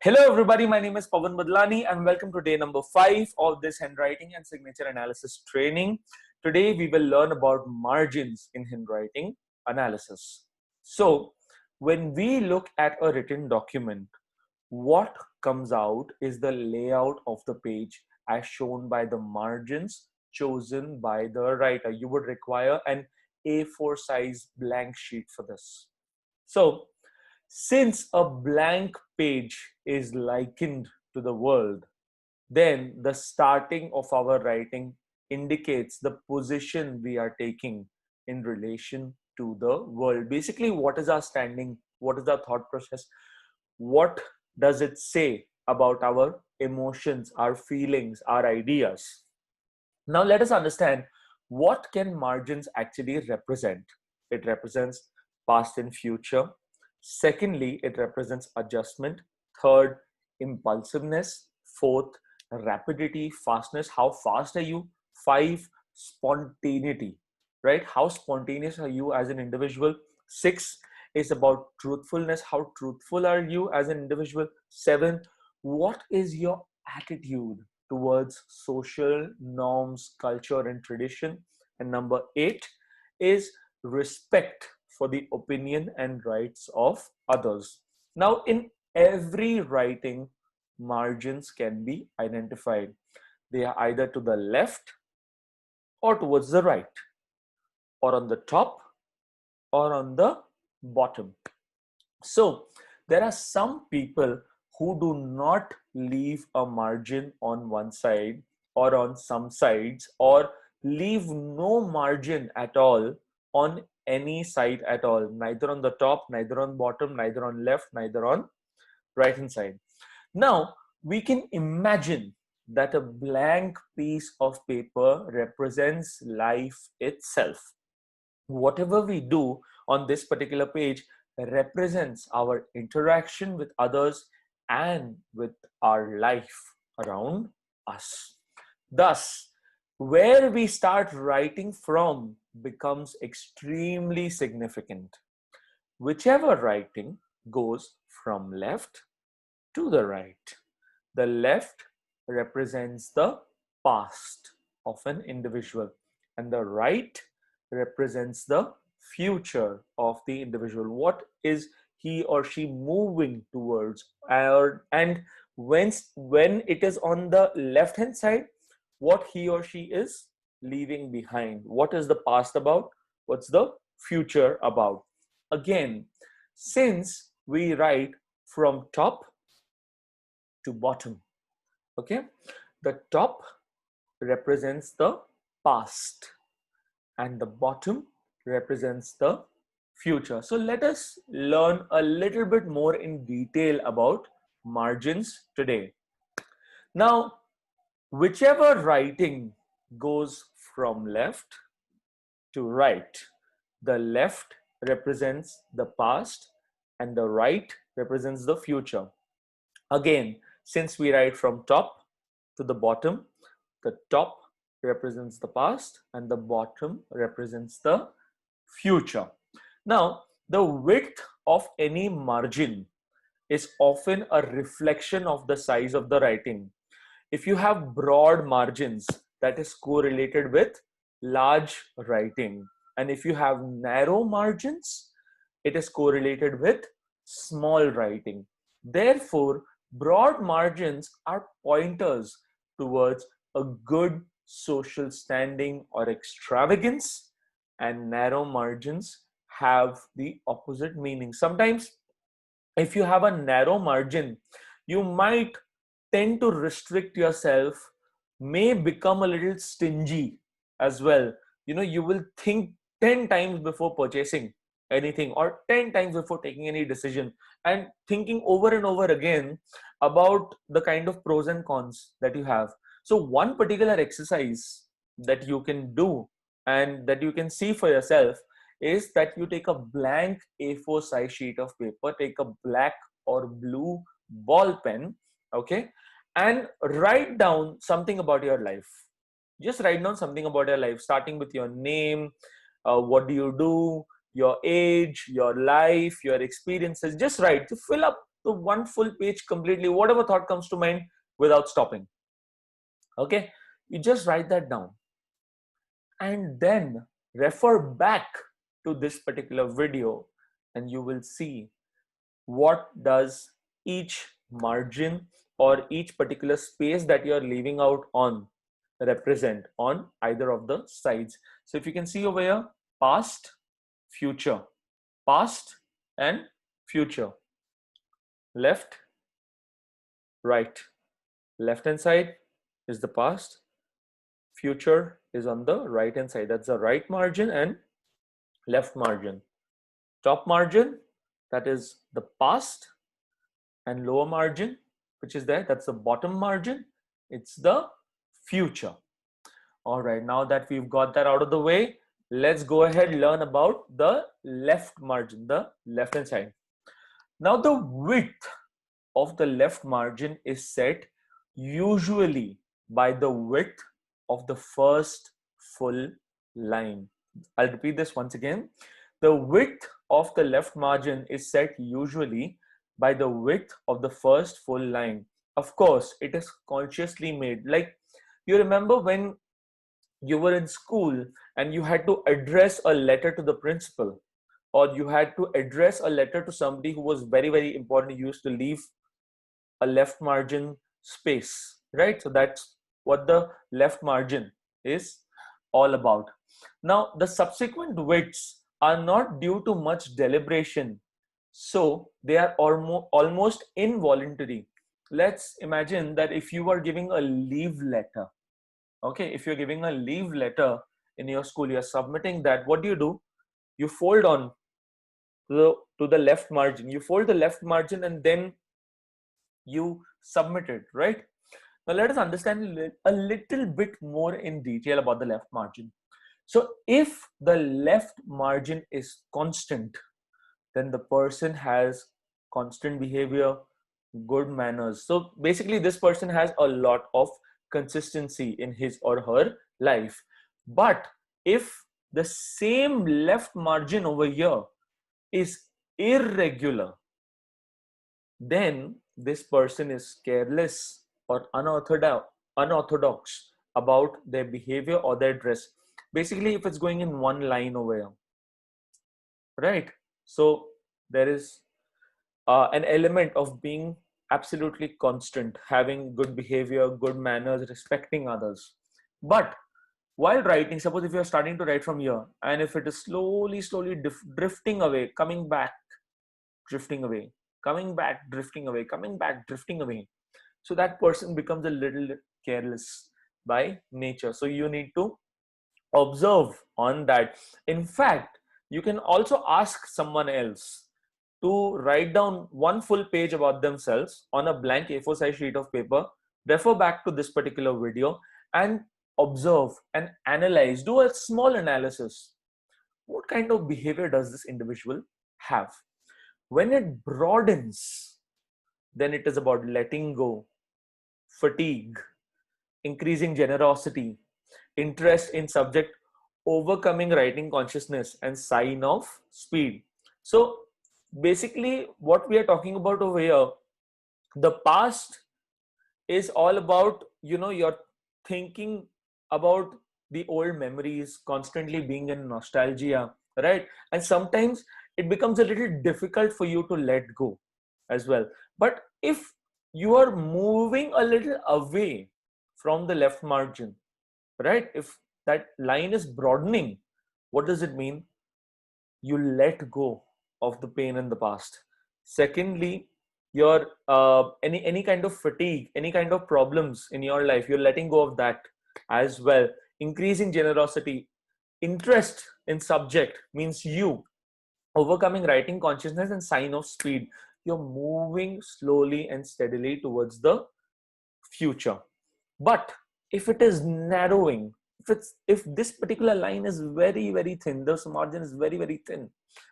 Hello everybody, my name is Pawan Badlani and welcome to day number 5 of this handwriting and signature analysis training. Today we will learn about margins in handwriting analysis. So when we look at a written document, what comes out is the layout of the page as shown by the margins chosen by the writer. You would require an A4 size blank sheet for this. So since a blank page is likened to the world, then the starting of our writing indicates the position we are taking in relation to the world. Basically, what is our standing? What is our thought process? What does it say about our emotions, our feelings, our ideas? Now, let us understand what can margins actually represent. It represents past and future. Secondly, it represents adjustment. Third, impulsiveness. Fourth, rapidity, fastness. How fast are you? Five, spontaneity, right? How spontaneous are you as an individual? Six is about truthfulness. How truthful are you as an individual? Seven, what is your attitude towards social norms, culture, and tradition? And number 8 is respect for the opinion and rights of others. Now, in every writing, margins can be identified. They are either to the left or towards the right, or on the top or on the bottom. So, there are some people who do not leave a margin on one side or on some sides, or leave no margin at all on any side at all, neither on the top, neither on bottom, neither on left, neither on right hand side. Now we can imagine that a blank piece of paper represents life itself. Whatever we do on this particular page represents our interaction with others and with our life around us. Thus, where we start writing from becomes extremely significant. Whichever writing goes from left to the right. The left represents the past of an individual, and the right represents the future of the individual. What is he or she moving towards? And when it is on the left hand side, what he or she is leaving behind. What is the past about? What's the future about? Again, since we write from top to bottom, okay, the top represents the past and the bottom represents the future. So let us learn a little bit more in detail about margins today. Now, whichever writing goes from left to right, the left represents the past and the right represents the future. Again, since we write from top to the bottom, the top represents the past and the bottom represents the future. Now, the width of any margin is often a reflection of the size of the writing. If you have broad margins, that is correlated with large writing. And if you have narrow margins, it is correlated with small writing. Therefore, broad margins are pointers towards a good social standing or extravagance, and narrow margins have the opposite meaning. Sometimes, if you have a narrow margin, you might tend to restrict yourself, may become a little stingy as well. You will think 10 times before purchasing anything, or 10 times before taking any decision, and thinking over and over again about the kind of pros and cons that you have. So one particular exercise that you can do and that you can see for yourself is that you take a blank A4 size sheet of paper, take a black or blue ball pen, okay, and write down something about your life. Just write down something about your life, starting with your name, what do you do, your age, your life, your experiences. Just write to fill up the one full page completely, whatever thought comes to mind without stopping. Okay, you just write that down and then refer back to this particular video, and you will see what does each margin or each particular space that you are leaving out on represent on either of the sides. So if you can see over here, past, future, past and future, left, right. Left hand side is the past, future is on the right hand side. That's the right margin and left margin. Top margin, that is the past, and lower margin, which is there, that's the bottom margin, it's the future. All right, now that we've got that out of the way, let's go ahead and learn about the left margin, the left hand side. Now the width of the left margin is set usually by the width of the first full line. I'll repeat this once again. The width of the left margin is set usually by the width of the first full line. Of course, it is consciously made. Like, you remember when you were in school and you had to address a letter to the principal, or you had to address a letter to somebody who was very, very important. You used to leave a left margin space, right? So that's what the left margin is all about. Now, the subsequent widths are not due to much deliberation, so they are almost involuntary. Let's imagine that if you are giving a leave letter, okay, if you're giving a leave letter in your school, you're submitting that, what do? You fold on to the left margin. You fold the left margin and then you submit it, right? Now let us understand a little bit more in detail about the left margin. So if the left margin is constant, then the person has constant behavior, good manners. So basically this person has a lot of consistency in his or her life. But if the same left margin over here is irregular, then this person is careless or unorthodox about their behavior or their dress. Basically, if it's going in one line over here, right? So there is an element of being absolutely constant, having good behavior, good manners, respecting others. But while writing, suppose if you're starting to write from here, and if it is slowly drifting away, coming back, drifting away, coming back, drifting away, coming back, drifting away, so that person becomes a little careless by nature. So you need to observe on that. In fact, you can also ask someone else to write down one full page about themselves on a blank A4 size sheet of paper, refer back to this particular video and observe and analyze, do a small analysis. What kind of behavior does this individual have? When it broadens, then it is about letting go, fatigue, increasing generosity, interest in subject, overcoming writing consciousness, and sign of speed. So basically what we are talking about over here, the past is all about, you're thinking about the old memories, constantly being in nostalgia, right? And sometimes it becomes a little difficult for you to let go as well. But if you are moving a little away from the left margin, right? If that line is broadening, what does it mean? You let go of the pain in the past. Secondly, your any kind of fatigue, any kind of problems in your life, you're letting go of that as well. Increasing generosity, interest in subject means you overcoming writing consciousness, and sign of speed, you're moving slowly and steadily towards the future. But if it is narrowing, if this particular line is very, very thin, this margin is very, very thin,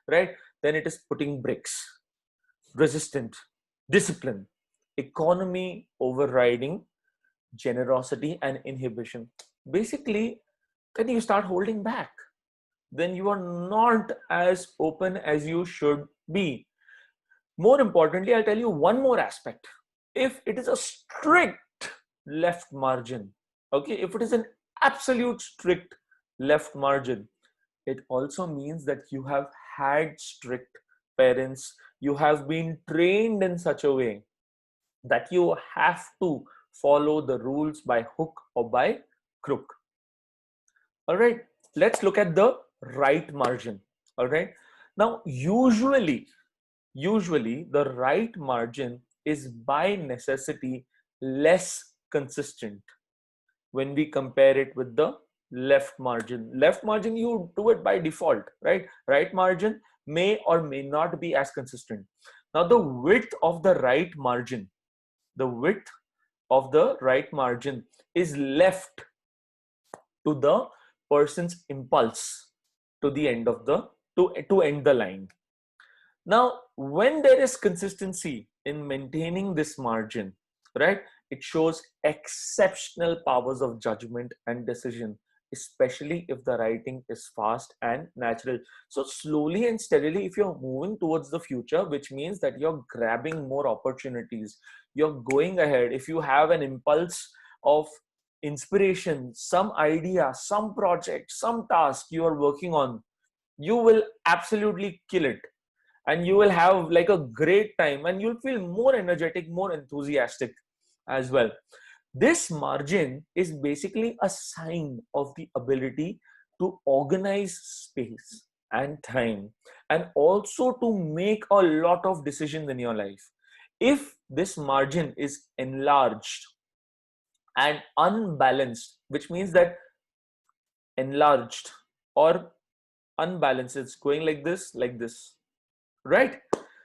right, then it is putting bricks, resistant, discipline, economy overriding generosity and inhibition. Basically, then you start holding back, then you are not as open as you should be. More importantly, I'll tell you one more aspect. If it is a strict left margin, okay, if it is an absolute strict left margin, it also means that you have had strict parents, you have been trained in such a way that you have to follow the rules by hook or by crook. All right, let's look at the right margin. All right, now usually the right margin is by necessity less consistent when we compare it with the left margin. Left margin, you do it by default, right? Right margin may or may not be as consistent. Now the width of the right margin, the width of the right margin is left to the person's impulse to the end of the to end the line. Now, when there is consistency in maintaining this margin, right, it shows exceptional powers of judgment and decision, especially if the writing is fast and natural. So slowly and steadily, if you're moving towards the future, which means that you're grabbing more opportunities, you're going ahead. If you have an impulse of inspiration, some idea, some project, some task you are working on, you will absolutely kill it, and you will have like a great time, and you'll feel more energetic, more enthusiastic as well. This margin is basically a sign of the ability to organize space and time, and also to make a lot of decisions in your life. If this margin is enlarged and unbalanced, which means that enlarged or unbalanced, it's going like this, right?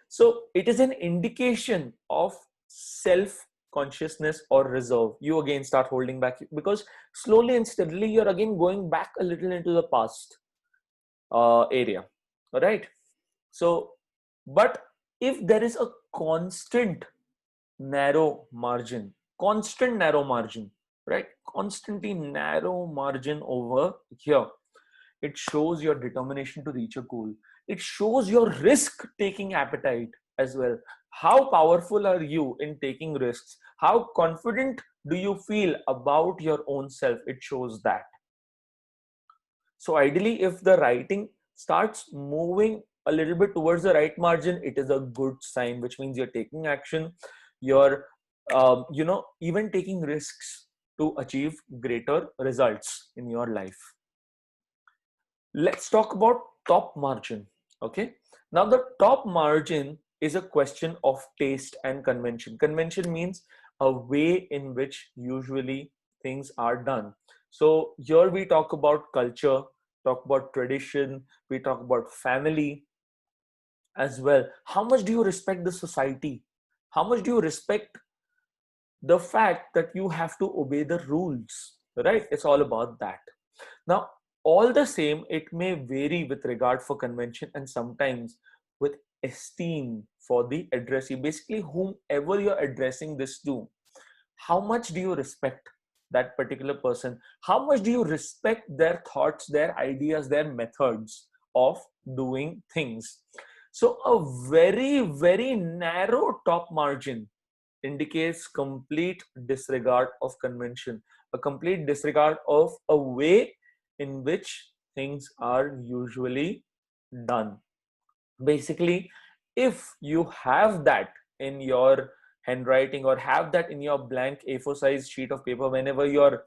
So it is an indication of self consciousness or reserve. You again start holding back, because slowly and steadily you're again going back a little into the past area. All right. So, but if there is a constant narrow margin, right? Constantly narrow margin over here, it shows your determination to reach a goal. It shows your risk taking appetite as well. How powerful are you in taking risks? How confident do you feel about your own self? It shows that. So ideally, if the writing starts moving a little bit towards the right margin, it is a good sign, which means you're taking action. You're, even taking risks to achieve greater results in your life. Let's talk about top margin. Okay. Now the top margin is a question of taste and convention. Convention means a way in which usually things are done. So here we talk about culture, talk about tradition, we talk about family as well. How much do you respect the society? How much do you respect the fact that you have to obey the rules, right? It's all about that. Now, all the same, it may vary with regard for convention and sometimes with esteem for the addressee. Basically, whomever you're addressing this to, how much do you respect that particular person? How much do you respect their thoughts, their ideas, their methods of doing things? So a very, very narrow top margin indicates complete disregard of convention, a complete disregard of a way in which things are usually done. Basically, if you have that in your handwriting or have that in your blank A4 size sheet of paper whenever you're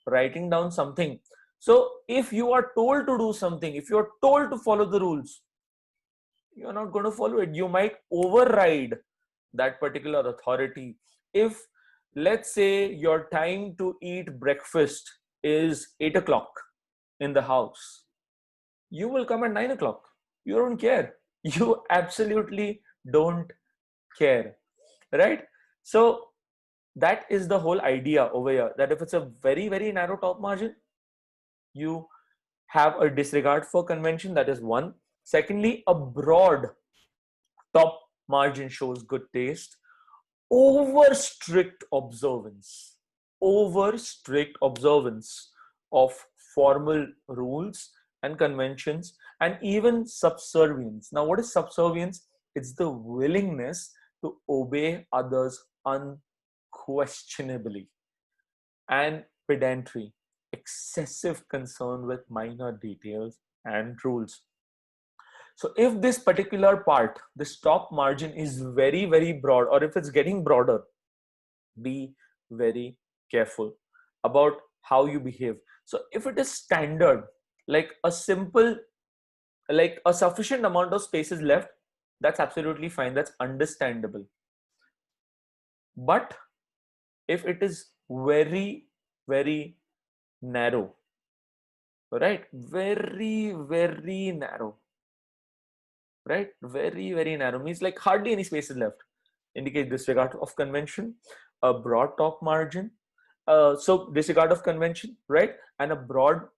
writing down something, so if you are told to do something, if you're told to follow the rules, you're not going to follow it. You might override that particular authority. If, let's say, your time to eat breakfast is 8 o'clock in the house, you will come at 9 o'clock. You don't care. You absolutely don't care, right? So that is the whole idea over here, that if it's a very, very narrow top margin, you have a disregard for convention. That is one. Secondly, a broad top margin shows good taste. Over strict observance, of formal rules and conventions, and even subservience. Now, what is subservience? It's the willingness to obey others unquestionably. And pedantry, excessive concern with minor details and rules. So if this particular part, this top margin is very, very broad, or if it's getting broader, be very careful about how you behave. So if it is standard, like a simple, like a sufficient amount of space is left, that's absolutely fine, that's understandable. But if it is very, very narrow, right, very narrow, right, very narrow means like hardly any space is left, indicate disregard of convention. A broad top margin, so disregard of convention, right, and a broad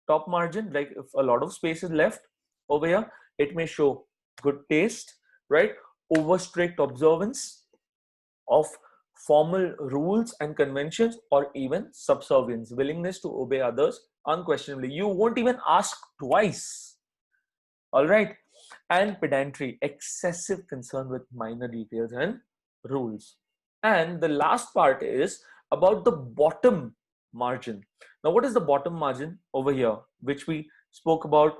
top margin, like if a lot of space is left over here, it may show good taste, right, over strict observance of formal rules and conventions, or even subservience, willingness to obey others unquestionably. You won't even ask twice. All right. And pedantry, excessive concern with minor details and rules. And the last part is about the bottom margin. Now, what is the bottom margin over here, which we spoke about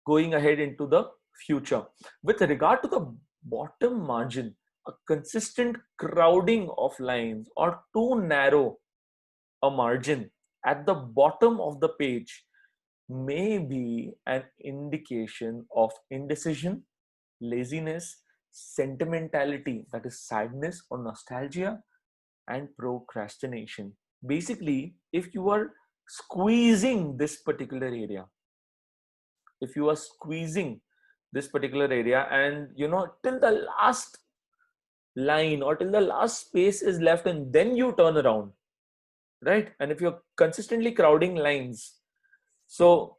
going ahead into the future? With regard to the bottom margin, a consistent crowding of lines or too narrow a margin at the bottom of the page may be an indication of indecision, laziness, sentimentality, that is sadness or nostalgia, and procrastination. Basically, if you are squeezing this particular area, if you are squeezing this particular area and till the last line or till the last space is left and then you turn around, right, and if you're consistently crowding lines, so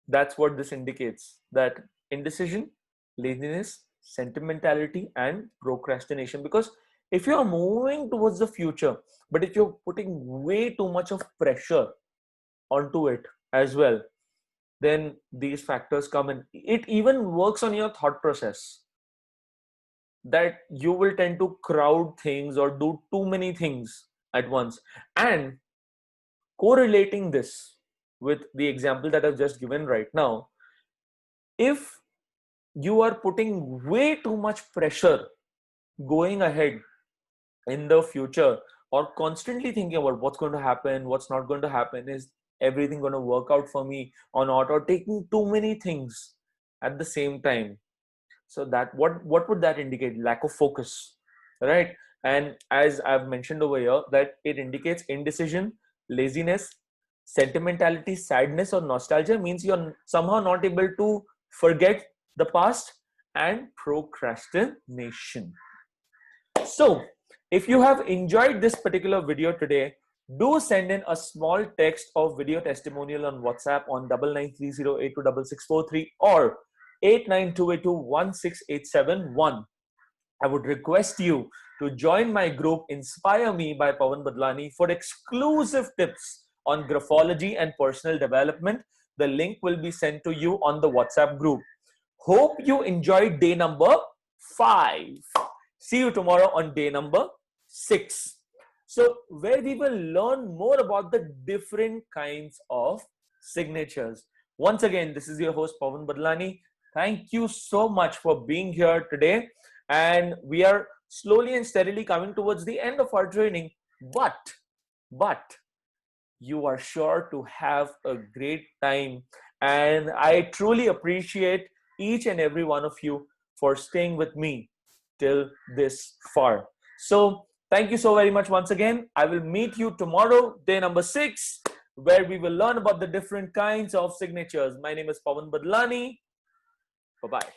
that's what this indicates, that indecision, laziness, sentimentality, and procrastination. Because if you're moving towards the future, but if you're putting way too much of pressure onto it as well, then these factors come in. It even works on your thought process, that you will tend to crowd things or do too many things at once. And correlating this with the example that I've just given right now, if you are putting way too much pressure going ahead in the future, or constantly thinking about what's going to happen, what's not going to happen, is everything going to work out for me or not, or taking too many things at the same time, so that what would that indicate? Lack of focus, right? And as I've mentioned over here, that it indicates indecision, laziness, sentimentality, sadness, or nostalgia, means you're somehow not able to forget the past, and procrastination. So if you have enjoyed this particular video today, do send in a small text of video testimonial on WhatsApp on 9930826643 or 8928216871. I would request you to join my group Inspire Me by Pavan Badlani for exclusive tips on graphology and personal development. The link will be sent to you on the WhatsApp group. Hope you enjoyed day number 5. See you tomorrow on day number 6. So where we will learn more about the different kinds of signatures. Once again, this is your host Pavan Badlani. Thank you so much for being here today. And we are slowly and steadily coming towards the end of our training. But you are sure to have a great time. And I truly appreciate each and every one of you for staying with me till this far. So thank you so very much once again. I will meet you tomorrow, day number 6, where we will learn about the different kinds of signatures. My name is Pavan Badlani. Bye-bye.